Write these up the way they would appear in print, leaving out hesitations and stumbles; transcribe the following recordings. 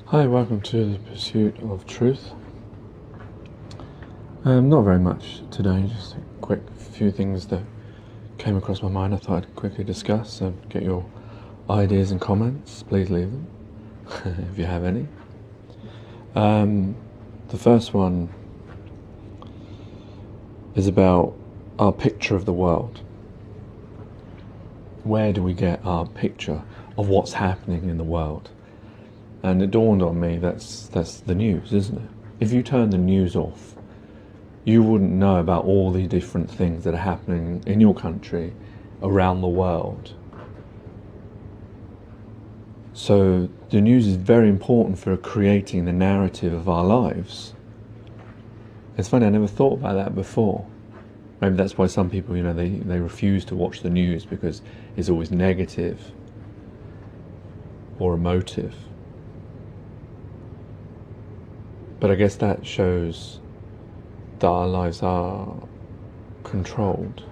Hi, welcome to the Pursuit of Truth. Not very much today, just a quick few things that came across my mind I thought I'd quickly discuss and get your ideas and comments. Please leave them, if you have any. The first one is about our picture of the world. Where do we get our picture of what's happening in the world? And it dawned on me that's the news, isn't it? If you turn the news off, you wouldn't know about all the different things that are happening in your country, around the world. So the news is very important for creating the narrative of our lives. It's funny, I never thought about that before. Maybe that's why some people, they refuse to watch the news because it's always negative or emotive. But I guess that shows that our lives are controlled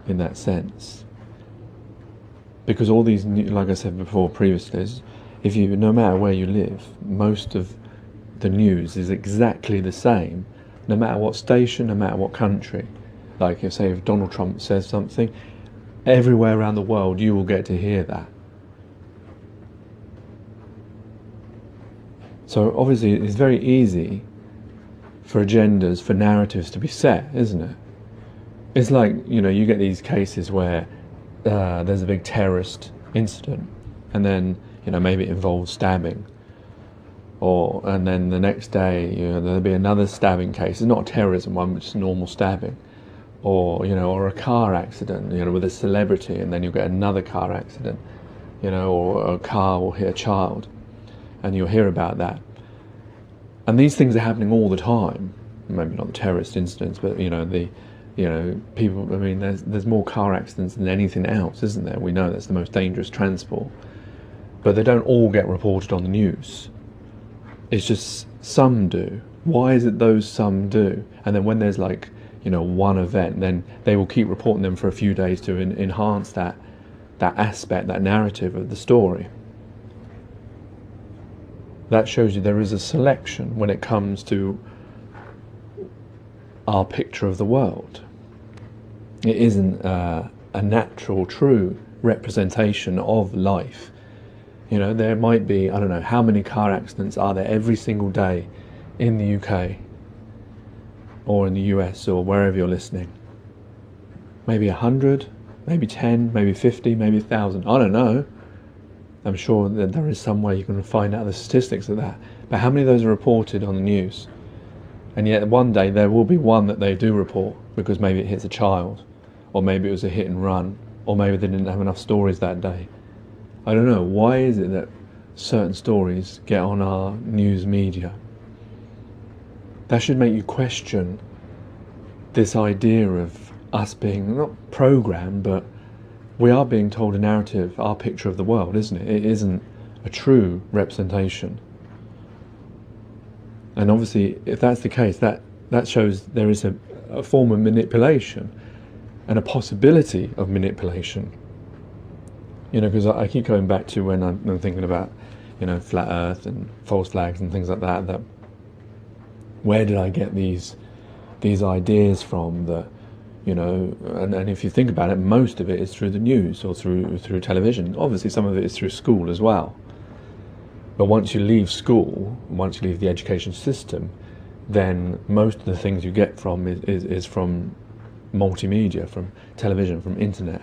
in that sense. Because all these, like I said before previously, no matter where you live, most of the news is exactly the same, no matter what station, no matter what country. Like if Donald Trump says something, everywhere around the world you will get to hear that. So obviously it's very easy for agendas, for narratives to be set, isn't it? It's like, you get these cases where there's a big terrorist incident and then, maybe it involves stabbing. And then the next day, there'll be another stabbing case. It's not a terrorism one, but just normal stabbing. Or a car accident, with a celebrity, and then you'll get another car accident, or a car will hit a child. And you'll hear about that. And these things are happening all the time. Maybe not the terrorist incidents, but people. I mean, there's more car accidents than anything else, isn't there? We know that's the most dangerous transport, but they don't all get reported on the news. It's just some do. Why is it those some do? And then when there's one event, then they will keep reporting them for a few days to enhance that aspect, that narrative of the story. That shows you there is a selection when it comes to our picture of the world. It isn't a natural, true representation of life. There might be, I don't know, how many car accidents are there every single day in the UK or in the US or wherever you're listening? Maybe 100, maybe 10, maybe 50, maybe 1,000. I don't know. I'm sure that there is some way you can find out the statistics of that. But how many of those are reported on the news? And yet one day there will be one that they do report because maybe it hits a child, or maybe it was a hit and run, or maybe they didn't have enough stories that day. I don't know. Why is it that certain stories get on our news media? That should make you question this idea of us being not programmed, but we are being told a narrative, our picture of the world, isn't it? It isn't a true representation. And obviously, if that's the case, that shows there is a form of manipulation and a possibility of manipulation. Because I keep going back to when I'm thinking about, flat Earth and false flags and things like that. That where did I get these ideas from? That and if you think about it, most of it is through the news or through television. Obviously, some of it is through school as well. But once you leave school, once you leave the education system, then most of the things you get from is from multimedia, from television, from internet.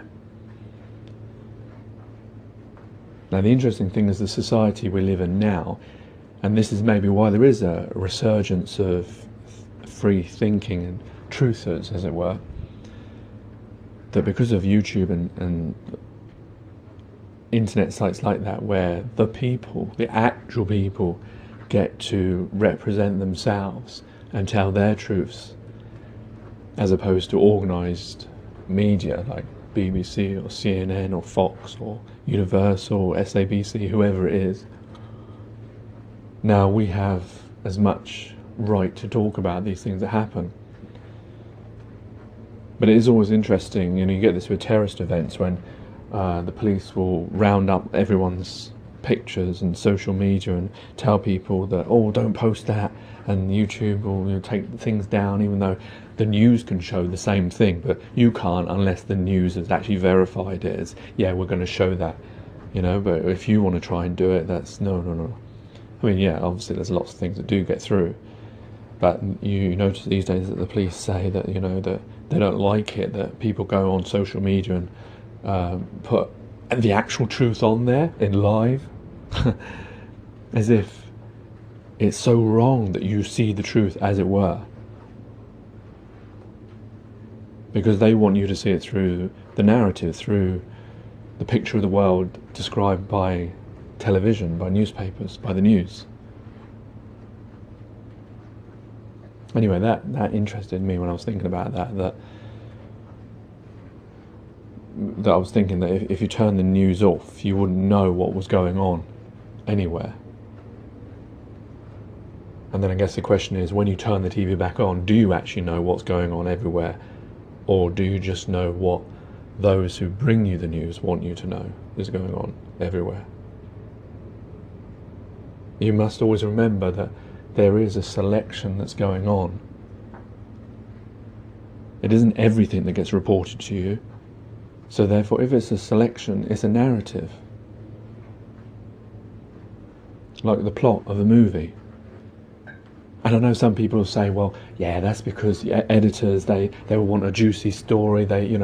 Now, the interesting thing is the society we live in now, and this is maybe why there is a resurgence of free thinking and truthers, as it were, that because of YouTube and internet sites like that, where the actual people, get to represent themselves and tell their truths, as opposed to organised media like BBC or CNN or Fox or Universal or SABC, whoever it is. Now we have as much right to talk about these things that happen. But it is always interesting, you get this with terrorist events when the police will round up everyone's pictures and social media and tell people that, oh, don't post that, and YouTube will take things down, even though the news can show the same thing, but you can't unless the news has actually verified it as, yeah, we're going to show that, but if you want to try and do it, that's no. I mean, yeah, obviously there's lots of things that do get through, but you notice these days that the police say that, that they don't like it, that people go on social media and put the actual truth on there in live, as if it's so wrong that you see the truth, as it were, because they want you to see it through the narrative, through the picture of the world described by television, by newspapers, by the news. Anyway, that interested me when I was thinking about that I was thinking that if you turn the news off, you wouldn't know what was going on anywhere. And then I guess the question is, when you turn the TV back on, do you actually know what's going on everywhere? Or do you just know what those who bring you the news want you to know is going on everywhere? You must always remember that there is a selection that's going on. It isn't everything that gets reported to you. So therefore, if it's a selection, it's a narrative. Like the plot of a movie. And I know some people will say, well, yeah, that's because editors, they will want a juicy story. They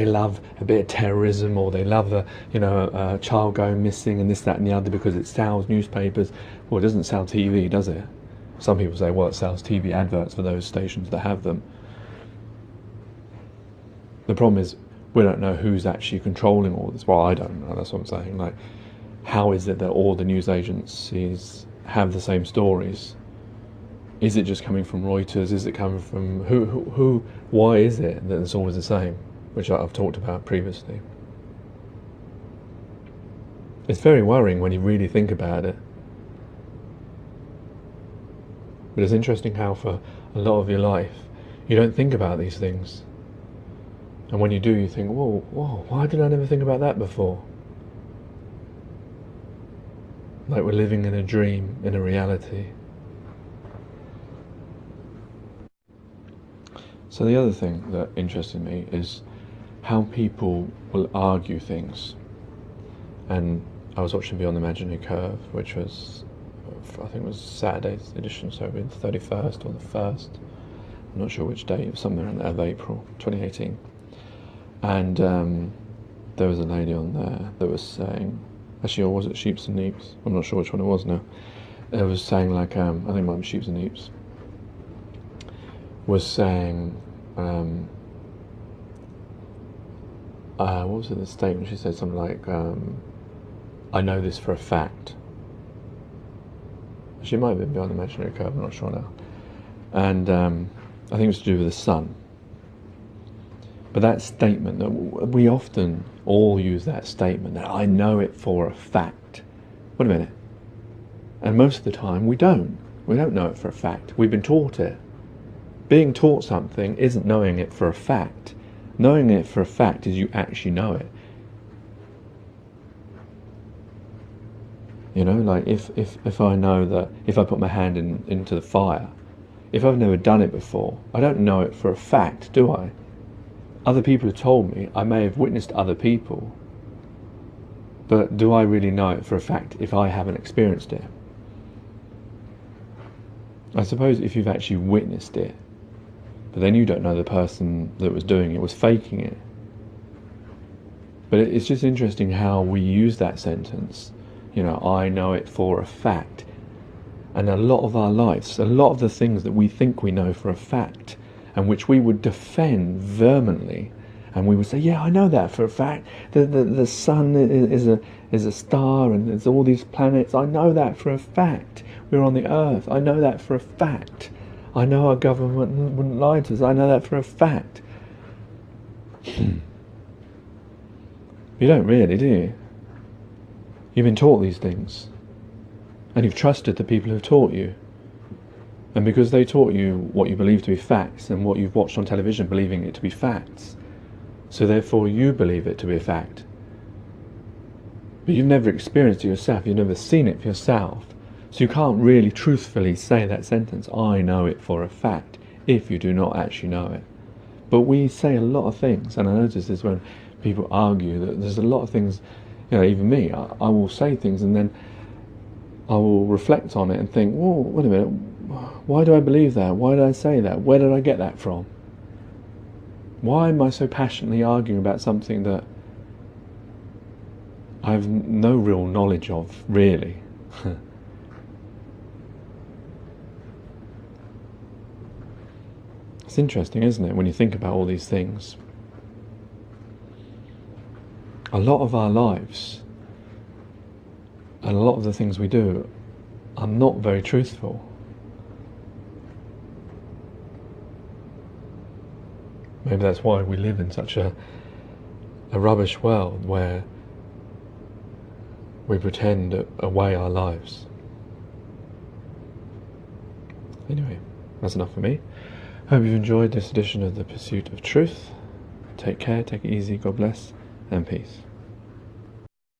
love a bit of terrorism, or they love a child going missing and this, that, and the other because it sells newspapers. Well, it doesn't sell TV, does it? Some people say, well, it sells TV adverts for those stations that have them. The problem is, we don't know who's actually controlling all this. Well, I don't know. That's what I'm saying. Like, how is it that all the news agencies have the same stories? Is it just coming from Reuters? Is it coming from who? Why is it that it's always the same? Which I've talked about previously. It's very worrying when you really think about it. But it's interesting how for a lot of your life, you don't think about these things. And when you do, you think, whoa, why did I never think about that before? Like we're living in a dream, in a reality. So the other thing that interested me is how people will argue things. And I was watching Beyond the Imaginary Curve, which was, I think it was Saturday's edition, so it was the 31st or the 1st. I'm not sure which day, it was somewhere in there of April 2018. And there was a lady on there that was saying, actually, or was it Sheeps and Neeps? I'm not sure which one it was now. It was saying like, I think it might be Sheeps and Neeps, was saying, what was it, the statement? She said something like, I know this for a fact. She might have been Beyond the Imaginary Curve, I'm not sure now. And I think it was to do with the sun. But that statement, that we often all use that statement, that I know it for a fact. Wait a minute. And most of the time we don't. We don't know it for a fact. We've been taught it. Being taught something isn't knowing it for a fact. Knowing it for a fact is you actually know it. Like if I know that if I put my hand into the fire, if I've never done it before, I don't know it for a fact, do I? Other people have told me, I may have witnessed other people, but do I really know it for a fact if I haven't experienced it? I suppose if you've actually witnessed it, but then you don't know the person that was doing it was faking it. But it's just interesting how we use that sentence, I know it for a fact. And a lot of our lives, a lot of the things that we think we know for a fact, and which we would defend vehemently, and we would say, yeah, I know that for a fact. The sun is a star, and there's all these planets. I know that for a fact. We're on the Earth. I know that for a fact. I know our government wouldn't lie to us. I know that for a fact. You don't really, do you? You've been taught these things, and you've trusted the people who've taught you. And because they taught you what you believe to be facts, and what you've watched on television believing it to be facts, so therefore you believe it to be a fact. But you've never experienced it yourself, you've never seen it for yourself. So you can't really truthfully say that sentence, I know it for a fact, if you do not actually know it. But we say a lot of things, and I notice this when people argue, that there's a lot of things, even me, I will say things and then I will reflect on it and think, whoa, wait a minute, why do I believe that? Why did I say that? Where did I get that from? Why am I so passionately arguing about something that I have no real knowledge of, really? It's interesting, isn't it, when you think about all these things? A lot of our lives and a lot of the things we do are not very truthful. Maybe that's why we live in such a rubbish world where we pretend away our lives. Anyway, that's enough for me. Hope you've enjoyed this edition of The Pursuit of Truth. Take care, take it easy, God bless, and peace.